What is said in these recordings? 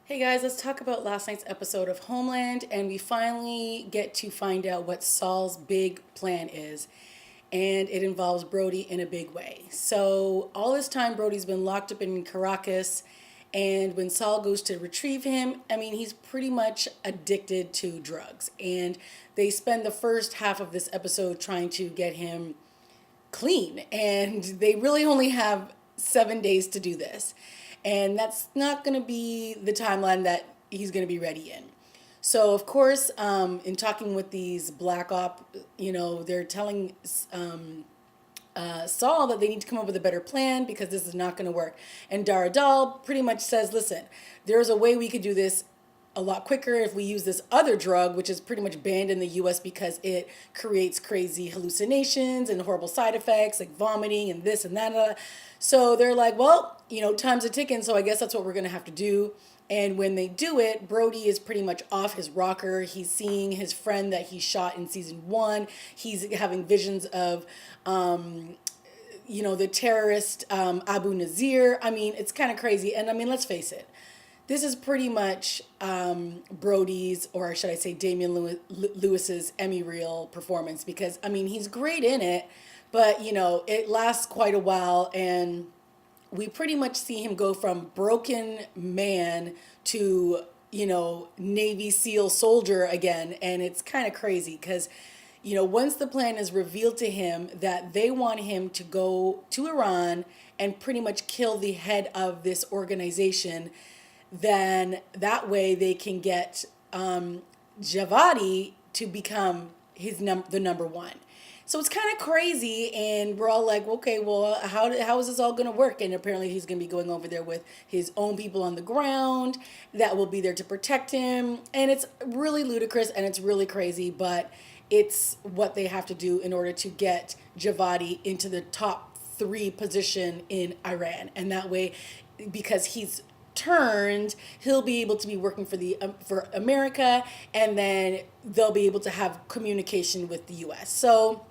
Hey guys, let's talk about last night's episode of Homeland, and we finally get to find out what Saul's big plan is, and it involves Brody in a big way. So, all this time, Brody's been locked up in Caracas, and when Saul goes to retrieve him, he's pretty much addicted to drugs, and they spend the first half of this episode trying to get him clean. And they really only have 7 days to do this. And that's not going to be the timeline that he's going to be ready in. So, of course, in talking with these black op, they're telling Saul that they need to come up with a better plan because this is not going to work. And Daradal pretty much says, listen, there's a way we could do this a lot quicker if we use this other drug, which is pretty much banned in the US because it creates crazy hallucinations and horrible side effects like vomiting and this and that. So they're like, well, time's a ticking, so I guess that's what we're going to have to do. And when they do it, Brody is pretty much off his rocker. He's seeing his friend that he shot in season 1. He's having visions of the terrorist Abu Nazir. It's kind of crazy. And let's face it, this is pretty much Brody's, or should I say Damian Lewis's Emmy reel performance, because he's great in it, but it lasts quite a while, and we pretty much see him go from broken man to Navy SEAL soldier again. And it's kind of crazy because once the plan is revealed to him that they want him to go to Iran and pretty much kill the head of this organization, then that way they can get Javadi to become the number one. So it's kind of crazy, and we're all like, okay, well, how is this all going to work? And apparently he's going to be going over there with his own people on the ground that will be there to protect him. And it's really ludicrous and it's really crazy, but it's what they have to do in order to get Javadi into the top 3 position in Iran. And that way, because he's turned, he'll be able to be working for America, and then they'll be able to have communication with the US. So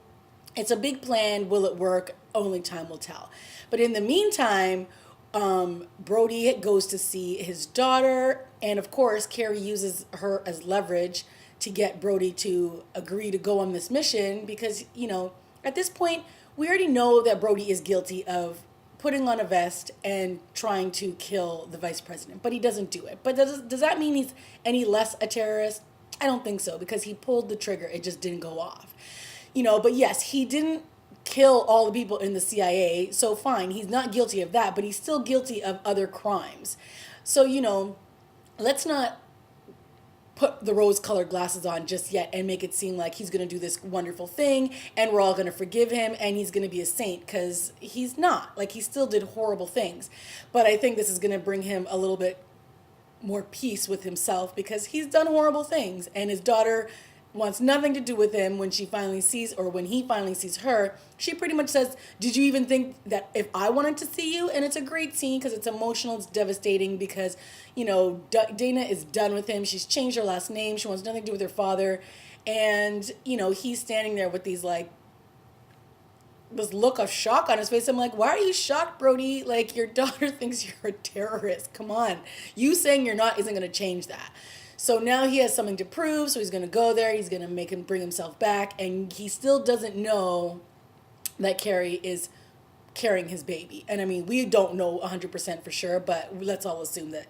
it's a big plan. Will it work? Only time will tell. But in the meantime, Brody goes to see his daughter, and of course Carrie uses her as leverage to get Brody to agree to go on this mission, because at this point we already know that Brody is guilty of putting on a vest and trying to kill the vice president, but he doesn't do it. But does that mean he's any less a terrorist? I don't think so, because he pulled the trigger. It just didn't go off. But yes, he didn't kill all the people in the CIA, so fine, he's not guilty of that, but he's still guilty of other crimes. So, let's not put the rose-colored glasses on just yet and make it seem like he's going to do this wonderful thing and we're all going to forgive him and he's going to be a saint, because he's not. Like, he still did horrible things. But I think this is going to bring him a little bit more peace with himself, because he's done horrible things, and his daughter wants nothing to do with him. When he finally sees her, she pretty much says, did you even think that if I wanted to see you? And it's a great scene because it's emotional, it's devastating, because Dana is done with him. She's changed her last name, she wants nothing to do with her father, and he's standing there with this look of shock on his face. I'm like, why are you shocked, Brody? Like, your daughter thinks you're a terrorist. Come on, you saying you're not isn't going to change that. So now he has something to prove, so he's going to go there. He's going to bring himself back, and he still doesn't know that Carrie is carrying his baby. And we don't know 100% for sure, but let's all assume that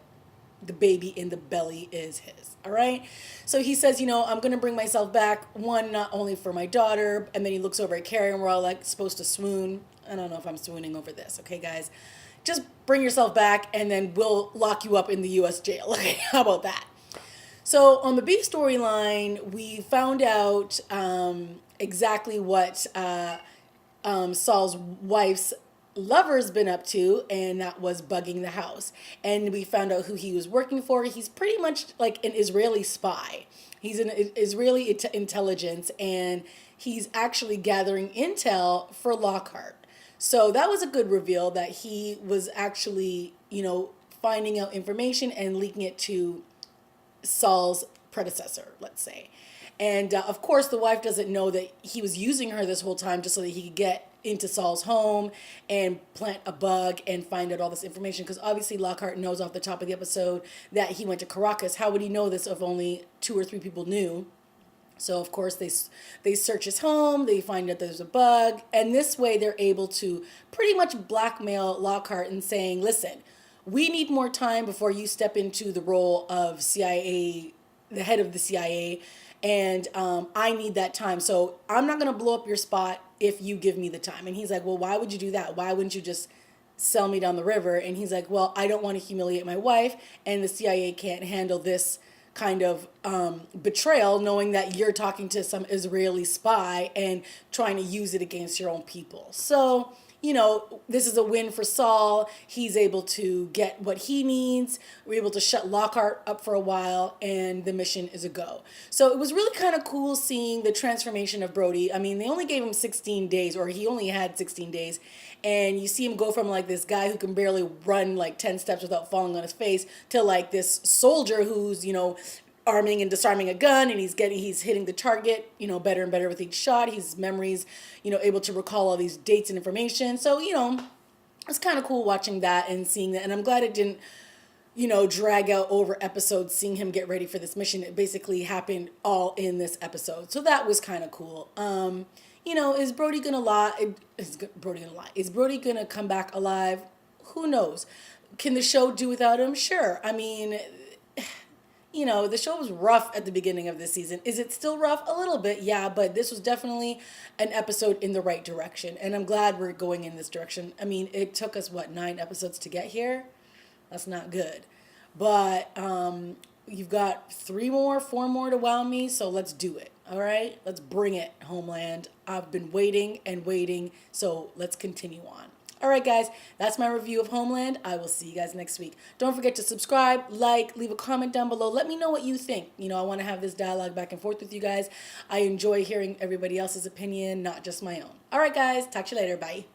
the baby in the belly is his. All right? So he says, I'm going to bring myself back, one, not only for my daughter, and then he looks over at Carrie, and we're all like supposed to swoon. I don't know if I'm swooning over this, okay, guys? Just bring yourself back, and then we'll lock you up in the US jail. Okay, how about that? So on the big storyline, we found out exactly what Saul's wife's lover's been up to, and that was bugging the house. And we found out who he was working for. He's pretty much like an Israeli spy. He's an Israeli intelligence, and he's actually gathering intel for Lockhart. So that was a good reveal, that he was actually, finding out information and leaking it to Saul's predecessor, let's say. And of course, the wife doesn't know that he was using her this whole time just so that he could get into Saul's home and plant a bug and find out all this information. Because obviously Lockhart knows off the top of the episode that he went to Caracas. How would he know this if only 2 or 3 people knew? So of course they search his home, they find out there's a bug, and this way they're able to pretty much blackmail Lockhart and saying, listen, we need more time before you step into the role of CIA, the head of the CIA, and I need that time. So I'm not going to blow up your spot if you give me the time. And he's like, well, why would you do that? Why wouldn't you just sell me down the river? And he's like, well, I don't want to humiliate my wife, and the CIA can't handle this kind of betrayal, knowing that you're talking to some Israeli spy and trying to use it against your own people. So, you know, this is a win for Saul. He's able to get what he needs. We're able to shut Lockhart up for a while, and the mission is a go. So it was really kind of cool seeing the transformation of Brody. I mean, they only gave him 16 days, or he only had 16 days. And you see him go from like this guy who can barely run like 10 steps without falling on his face to like this soldier who's, you know, arming and disarming a gun, and he's hitting the target, you know, better and better with each shot. His memories, you know, able to recall all these dates and information. So, you know, it's kind of cool watching that and seeing that. And I'm glad it didn't, you know, drag out over episodes, seeing him get ready for this mission. It basically happened all in this episode. So that was kind of cool. You know, is Brody gonna lie? Is Brody gonna lie? Is Brody gonna come back alive? Who knows? Can the show do without him? Sure. I mean, you know, the show was rough at the beginning of this season. Is it still rough? A little bit, yeah, but this was definitely an episode in the right direction. And I'm glad we're going in this direction. I mean, it took us, 9 episodes to get here? That's not good. But you've got 3 more, 4 more to wow me, so let's do it. All right? Let's bring it, Homeland. I've been waiting and waiting, so let's continue on. All right, guys, that's my review of Homeland. I will see you guys next week. Don't forget to subscribe, like, leave a comment down below. Let me know what you think. You know, I want to have this dialogue back and forth with you guys. I enjoy hearing everybody else's opinion, not just my own. All right, guys, talk to you later. Bye.